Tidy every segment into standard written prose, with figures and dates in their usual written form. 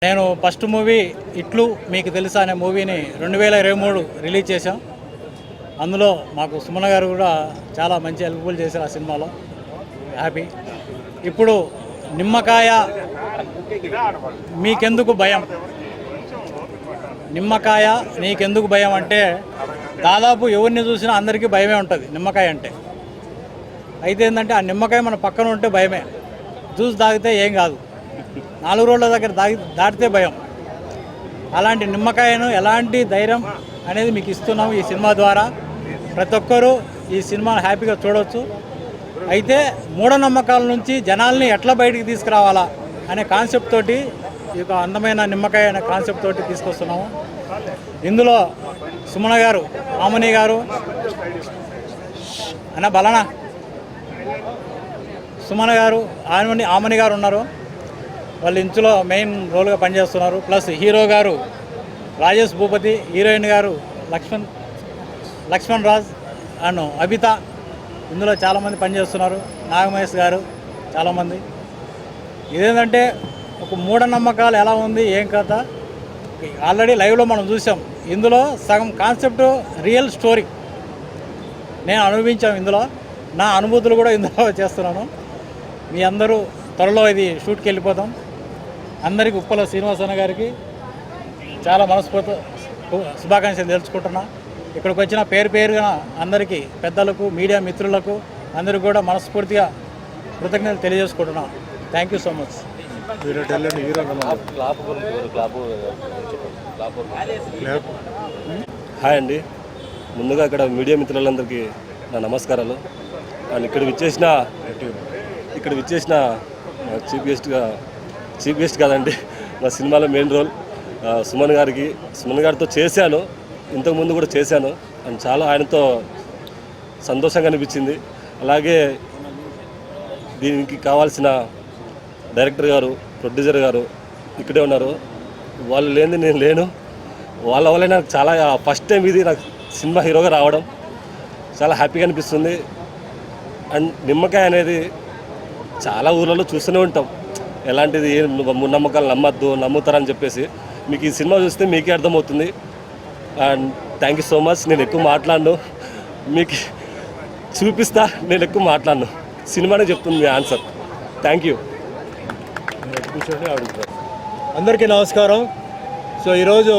నేను first movie ఇట్లు మీకు తెలుసా అనే మూవీని 2023 రిలీజ్ చేశాం. అందులో మాకు సుమన్ గారు కూడా చాలా మంచి హెల్ప్ఫుల్ చేశారు ఆ సినిమాలో. హ్యాపీ. ఇప్పుడు నిమ్మకాయ మీకెందుకు భయం, నిమ్మకాయ నీకెందుకు భయం అంటే దాదాపు ఎవరిని చూసినా అందరికీ భయమే ఉంటుంది నిమ్మకాయ అంటే. అయితే ఏంటంటే ఆ నిమ్మకాయ మన పక్కన ఉంటే భయమే, జ్యూస్ తాగితే ఏం కాదు, 4 రోడ్ల దగ్గర దాటితే భయం. అలాంటి నిమ్మకాయను ఎలాంటి ధైర్యం అనేది మీకు ఇస్తున్నాము ఈ సినిమా ద్వారా. ప్రతి ఒక్కరూ ఈ సినిమాను హ్యాపీగా చూడవచ్చు. అయితే మూఢనమ్మకాల నుంచి జనాల్ని ఎట్లా బయటికి తీసుకురావాలా అనే కాన్సెప్ట్ తోటి ఈ యొక్క అందమైన నిమ్మకాయ అనే కాన్సెప్ట్ తోటి తీసుకొస్తున్నాము. ఇందులో సుమన గారు, ఆమని గారు అన్న బలనా సుమన గారు, ఆమని గారు ఉన్నారు. వాళ్ళు ఇంచులో మెయిన్ రోల్గా పనిచేస్తున్నారు. ప్లస్ హీరో గారు రాజేష్ భూపతి, హీరోయిన్ గారు లక్ష్మణ్ రాజ్ అండ్ అబిత. ఇందులో చాలామంది పనిచేస్తున్నారు. నాగమహేష్ గారు, చాలామంది. ఇదేంటంటే ఒక మూఢనమ్మకాలు ఎలా ఉంది ఏం కథ ఆల్రెడీ లైవ్లో మనం చూసాం. ఇందులో సగం కాన్సెప్ట్ రియల్ స్టోరీ నేను అనుభవించాం. ఇందులో నా అనుభూతులు కూడా ఇందులో చేస్తున్నాను. మీ అందరూ త్వరలో ఇది షూట్కి వెళ్ళిపోతాం. అందరికీ ఉప్పల శ్రీనివాసన్న గారికి చాలా మనస్ఫూర్తి శుభాకాంక్షలు తెలుసుకుంటున్నా. ఇక్కడికి వచ్చిన పేరుగా అందరికీ, పెద్దలకు, మీడియా మిత్రులకు అందరికీ కూడా మనస్ఫూర్తిగా కృతజ్ఞతలు తెలియజేసుకుంటున్నాను. Thank you so much. Hi అండి. ముందుగా ఇక్కడ మీడియా మిత్రులందరికీ నా నమస్కారాలు. అండ్ ఇక్కడ విచ్చేసిన చీఫ్ గెస్ట్ కాదండి, నా సినిమాలో మెయిన్ రోల్ సుమన్ గారితో చేశాను. ఇంతకుముందు కూడా చేశాను. అండ్ చాలా ఆయనతో సంతోషంగా అనిపించింది. అలాగే దీనికి కావాల్సిన డైరెక్టర్ గారు, ప్రొడ్యూసర్ గారు ఇక్కడే ఉన్నారు. వాళ్ళు లేనిది నేను లేను. వాళ్ళ వల్లే నాకు చాలా ఫస్ట్ టైం ఇది నాకు సినిమా హీరోగా రావడం చాలా హ్యాపీగా అనిపిస్తుంది. అండ్ నిమ్మకాయ అనేది చాలా ఊళ్ళలో చూస్తూనే ఉంటాం. ఎలాంటిది నమ్మకాలు నమ్ముతారని చెప్పేసి మీకు ఈ సినిమా చూస్తే మీకే అర్థమవుతుంది. And thank you so much. నేను ఎక్కువ మాట్లాడను, మీకు చూపిస్తా. నేను ఎక్కువ మాట్లాడను, సినిమానే చెప్తుంది మీ ఆన్సర్. Thank you. అందరికీ నమస్కారం. సో ఈరోజు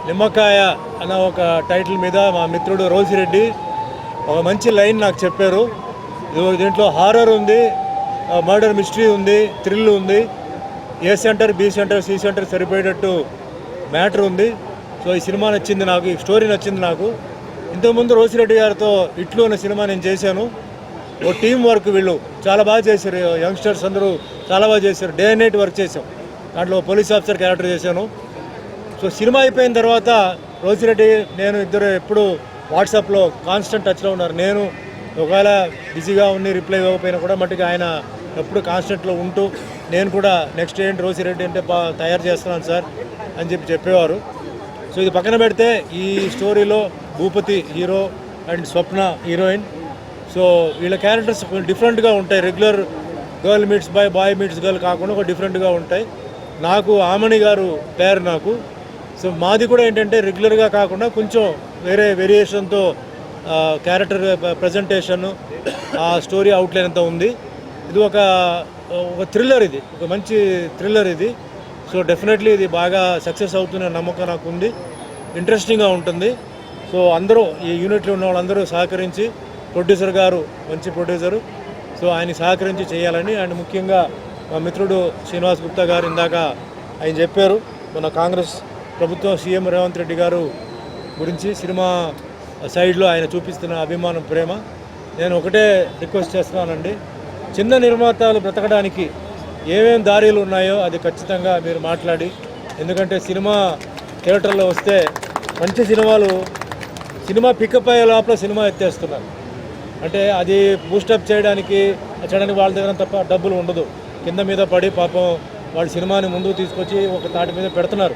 నిమ్మకాయ అన్న ఒక టైటిల్ మీద మా మిత్రుడు రోజిరెడ్డి ఒక మంచి లైన్ నాకు చెప్పారు. దీంట్లో హారర్ ఉంది, మర్డర్ మిస్టరీ ఉంది, థ్రిల్ ఉంది, A centre, B centre, C centre సరిపోయేటట్టు మ్యాటర్ ఉంది. సో ఈ సినిమా నచ్చింది నాకు, ఈ స్టోరీ నచ్చింది నాకు. ఇంతకుముందు రోజిరెడ్డి గారితో ఇట్లు అనే సినిమా నేను చేశాను. ఓ టీం వర్క్, వీళ్ళు చాలా బాగా చేశారు. యంగ్స్టర్స్ అందరూ చాలా బాగా చేశారు. డే అండ్ నైట్ వర్క్ చేసాం. దాంట్లో పోలీస్ ఆఫీసర్ క్యారెక్టర్ చేశాను. సో సినిమా అయిపోయిన తర్వాత రోజిరెడ్డి నేను ఇద్దరు ఎప్పుడు వాట్సాప్లో కాన్స్టెంట్ టచ్లో ఉన్నారు. నేను ఒకవేళ బిజీగా ఉండి రిప్లై ఇవ్వకపోయినా కూడా మట్టుకు ఆయన ఎప్పుడు కాన్స్టెంట్లో ఉంటూ నేను కూడా నెక్స్ట్ ఏంటి రోజిరెడ్డి అంటే తయారు చేస్తున్నాను సార్ అని చెప్పేవారు. సో ఇది పక్కన పెడితే ఈ స్టోరీలో Bhupathi hero and Swapna heroine. So వీళ్ళ క్యారెక్టర్స్ కొంచెం డిఫరెంట్గా ఉంటాయి. Regular girl meets boy meets girl కాకుండా ఒక డిఫరెంట్గా ఉంటాయి. నాకు ఆమని గారు పేరు నాకు. సో మాది కూడా ఏంటంటే రెగ్యులర్గా కాకుండా కొంచెం వేరే వేరియేషన్తో క్యారెక్టర్ ప్రజెంటేషన్, ఆ స్టోరీ అవుట్లైన్ అంతా ఉంది. ఇది ఒక థ్రిల్లర్, ఇది ఒక మంచి థ్రిల్లర్ ఇది. సో డెఫినెట్లీ ఇది బాగా సక్సెస్ అవుతున్న నమ్మకం నాకు ఉంది. ఇంట్రెస్టింగ్గా ఉంటుంది. సో అందరూ ఈ యూనిట్లో ఉన్న వాళ్ళందరూ సహకరించి, ప్రొడ్యూసర్ గారు మంచి ప్రొడ్యూసరు, సో ఆయన సహకరించి చేయాలని. అండ్ ముఖ్యంగా మా మిత్రుడు శ్రీనివాస్ గుప్తా గారు ఇందాక ఆయన చెప్పారు మన కాంగ్రెస్ ప్రభుత్వం, సీఎం రేవంత్ రెడ్డి గారు గురించి సినిమా సైడ్లో ఆయన చూపిస్తున్న అభిమానం, ప్రేమ. నేను ఒకటే రిక్వెస్ట్ చేస్తున్నానండి, చిన్న నిర్మాతలు బ్రతకడానికి ఏమేమి దారీలు ఉన్నాయో అది ఖచ్చితంగా మీరు మాట్లాడి, ఎందుకంటే సినిమా థియేటర్లో వస్తే మంచి సినిమా పికప్ అయ్యే లోపల సినిమా ఎత్తేస్తున్నారు. అంటే అది బూస్టప్ చేయడానికి వాళ్ళ దగ్గర తప్ప డబ్బులు ఉండదు. కింద మీద పడి పాపం వాళ్ళ సినిమాని ముందుకు తీసుకొచ్చి ఒక తాటి మీద పెడుతున్నారు.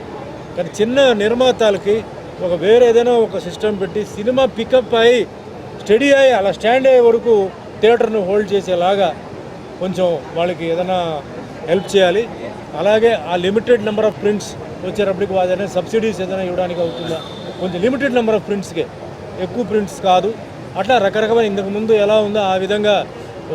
కానీ చిన్న నిర్మాతలకి ఒక వేరే ఏదైనా ఒక సిస్టమ్ పెట్టి సినిమా పికప్ అయ్యి స్టడీ అయ్యి అలా స్టాండ్ అయ్యే వరకు థియేటర్ను హోల్డ్ చేసేలాగా కొంచెం వాళ్ళకి ఏదైనా హెల్ప్ చేయాలి. అలాగే ఆ లిమిటెడ్ నెంబర్ ఆఫ్ ప్రింట్స్ వచ్చేటప్పటికి ఏదైనా సబ్సిడీస్ ఏదైనా ఇవ్వడానికి అవుతుందా, కొంచెం లిమిటెడ్ నెంబర్ ఆఫ్ ప్రింట్స్కే, ఎక్కువ ప్రింట్స్ కాదు. అట్లా రకరకమైన ఇంతకుముందు ఎలా ఉందో ఆ విధంగా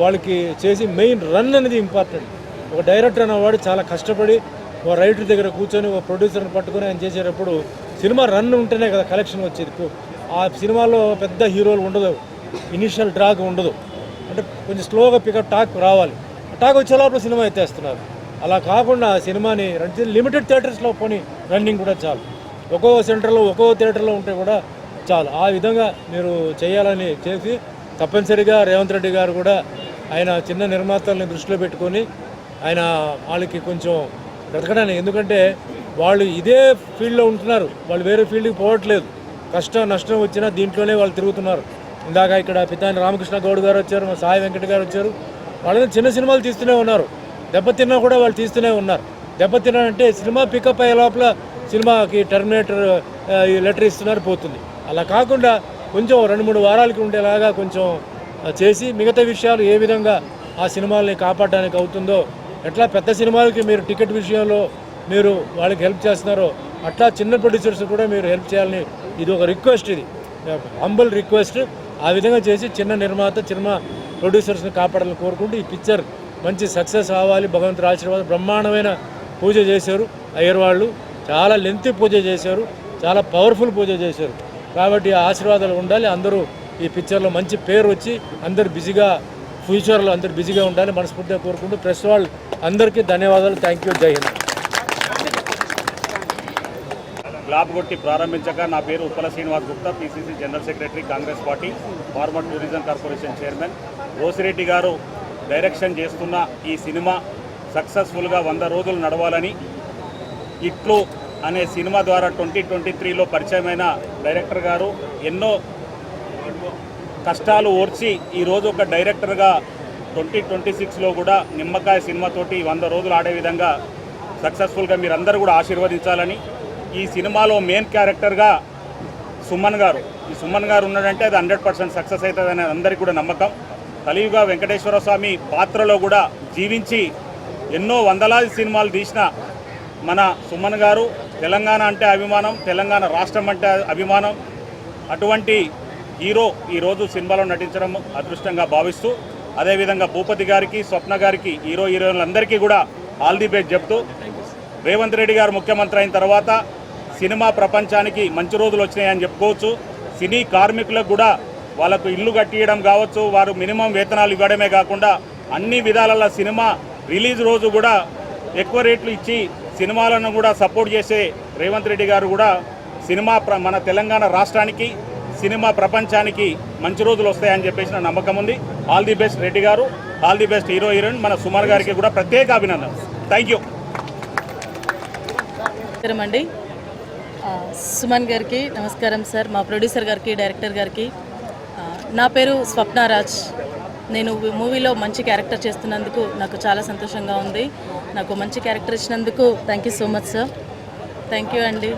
వాళ్ళకి చేసి మెయిన్ రన్ అనేది ఇంపార్టెంట్. ఒక డైరెక్టర్ అనేవాడు చాలా కష్టపడి ఒక రైటర్ దగ్గర కూర్చొని ఒక ప్రొడ్యూసర్ని పట్టుకొని ఆయన చేసేటప్పుడు సినిమా రన్ ఉంటేనే కదా కలెక్షన్ వచ్చేది. ఆ సినిమాలో పెద్ద హీరోలు ఉండదు, ఇనిషియల్ టాక్ ఉండదు, అంటే కొంచెం స్లోగా పికప్ టాక్ రావాలి. టాక్ వచ్చే లోపల సినిమా ఎత్తేస్తున్నారు. అలా కాకుండా సినిమాని లిమిటెడ్ థియేటర్స్లో పోనీ రన్నింగ్ కూడా చాలు, ఒక్కో సెంటర్లో ఒక్కో థియేటర్లో ఉంటే కూడా చాలు. ఆ విధంగా మీరు చేయాలని చేసి తప్పనిసరిగా రేవంత్ రెడ్డి గారు కూడా ఆయన చిన్న నిర్మాతల్ని దృష్టిలో పెట్టుకొని ఆయన వాళ్ళకి కొంచెం బ్రతకడానికి, ఎందుకంటే వాళ్ళు ఇదే ఫీల్డ్లో ఉంటున్నారు, వాళ్ళు వేరే ఫీల్డ్కి పోవట్లేదు. కష్టం నష్టం వచ్చినా దీంట్లోనే వాళ్ళు తిరుగుతున్నారు. ఇందాక ఇక్కడ పితాని రామకృష్ణ గౌడ్ గారు వచ్చారు, మా సాయి వెంకట గారు వచ్చారు. వాళ్ళని చిన్న సినిమాలు తీస్తూనే ఉన్నారు, దెబ్బతిన్నా కూడా వాళ్ళు తీస్తూనే ఉన్నారు. దెబ్బతిన్నారంటే సినిమా పికప్ అయ్యే లోపల సినిమాకి టర్మినేటర్ లెటర్ ఇస్తున్నారు, పోతుంది. అలా కాకుండా కొంచెం 2-3 వారాలకి ఉండేలాగా కొంచెం చేసి మిగతా విషయాలు ఏ విధంగా ఆ సినిమాల్ని కాపాడడానికి అవుతుందో, ఎట్లా పెద్ద సినిమాలకి మీరు టికెట్ విషయంలో మీరు వాళ్ళకి హెల్ప్ చేస్తున్నారో అట్లా చిన్న ప్రొడ్యూసర్స్ కూడా మీరు హెల్ప్ చేయాలని ఇది ఒక రిక్వెస్ట్, ఇది హంబుల్ రిక్వెస్ట్. ఆ విధంగా చేసి చిన్న నిర్మాత చిన్న ప్రొడ్యూసర్స్ని కాపాడాలని కోరుకుంటూ ఈ పిక్చర్ మంచి సక్సెస్ అవ్వాలి. భగవంతుడి ఆశీర్వాదం. బ్రహ్మాండమైన పూజ చేశారు అయ్యర్ వాళ్ళు, చాలా లెంతీ పూజ చేశారు, చాలా పవర్ఫుల్ పూజ చేశారు. కాబట్టి ఆశీర్వాదాలు ఉండాలి. అందరూ ఈ పిక్చర్లో మంచి పేరు వచ్చి అందరూ బిజీగా ఫ్యూచర్లో అందరూ బిజీగా ఉండాలి మనస్ఫూర్తిగా కోరుకుంటూ ప్రెస్ వాళ్ళు అందరికీ ధన్యవాదాలు. Thank you. జై హింద్. గ్లాబ్ కొట్టి ప్రారంభించగా నా పేరు Uppala Srinivas Gupta, PCC general secretary, Congress party, former tourism corporation chairman. Rosireddy గారు డైరెక్షన్ చేస్తున్న ఈ సినిమా సక్సెస్ఫుల్గా 100 రోజులు నడవాలని, ఇట్లు అనే సినిమా ద్వారా 2023లో పరిచయమైన డైరెక్టర్ గారు ఎన్నో కష్టాలు ఓర్చి ఈరోజు ఒక డైరెక్టర్గా 2026లో కూడా నిమ్మకాయ సినిమాతోటి 100 రోజులు ఆడే విధంగా సక్సెస్ఫుల్గా మీరందరూ కూడా ఆశీర్వదించాలని. ఈ సినిమాలో మెయిన్ క్యారెక్టర్గా సుమన్ గారు, ఈ సుమన్ గారు ఉన్నాడంటే అది 100% సక్సెస్ అవుతుందని అందరికీ కూడా నమ్మకం. కలియుగ వెంకటేశ్వర స్వామి పాత్రలో కూడా జీవించి ఎన్నో వందలాది సినిమాలు తీసిన మన సుమన్ గారు తెలంగాణ అంటే అభిమానం, తెలంగాణ రాష్ట్రం అంటే అభిమానం. అటువంటి హీరో ఈరోజు సినిమాలో నటించడం అదృష్టంగా భావిస్తూ, అదేవిధంగా భూపతి గారికి, స్వప్న గారికి, హీరోయిన్లందరికీ కూడా ఆల్ ది బెస్ట్ చెప్తూ, రేవంత్ రెడ్డి గారు ముఖ్యమంత్రి అయిన తర్వాత సినిమా ప్రపంచానికి మంచి రోజులు వచ్చినాయని చెప్పుకోవచ్చు. సినీ కార్మికులకు కూడా వాళ్ళకు ఇల్లు కట్టియడం కావచ్చు, వారు మినిమం వేతనాలు ఇవ్వడమే కాకుండా అన్ని విధాల సినిమా రిలీజ్ రోజు కూడా ఎక్కువ రేట్లు ఇచ్చి సినిమాలను కూడా సపోర్ట్ చేసే రేవంత్ రెడ్డి గారు కూడా సినిమా మన తెలంగాణ రాష్ట్రానికి, సినిమా ప్రపంచానికి మంచి రోజులు వస్తాయని చెప్పేసి నా నమ్మకం ఉంది. ఆల్ ది బెస్ట్ రెడ్డి గారు, ఆల్ ది బెస్ట్ హీరోయిన్ మన సుమన్ గారికి కూడా ప్రత్యేక అభినందనలు. Thank you. నమస్కారం అండి, సుమన్ గారికి నమస్కారం సార్, మా ప్రొడ్యూసర్ గారికి, డైరెక్టర్ గారికి. నా పేరు స్వప్నారాజ్. నేను మూవీలో మంచి క్యారెక్టర్ చేస్తున్నందుకు నాకు చాలా సంతోషంగా ఉంది. నాకు మంచి క్యారెక్టర్ ఇచ్చినందుకు thank you so much sir. Thank you అండి.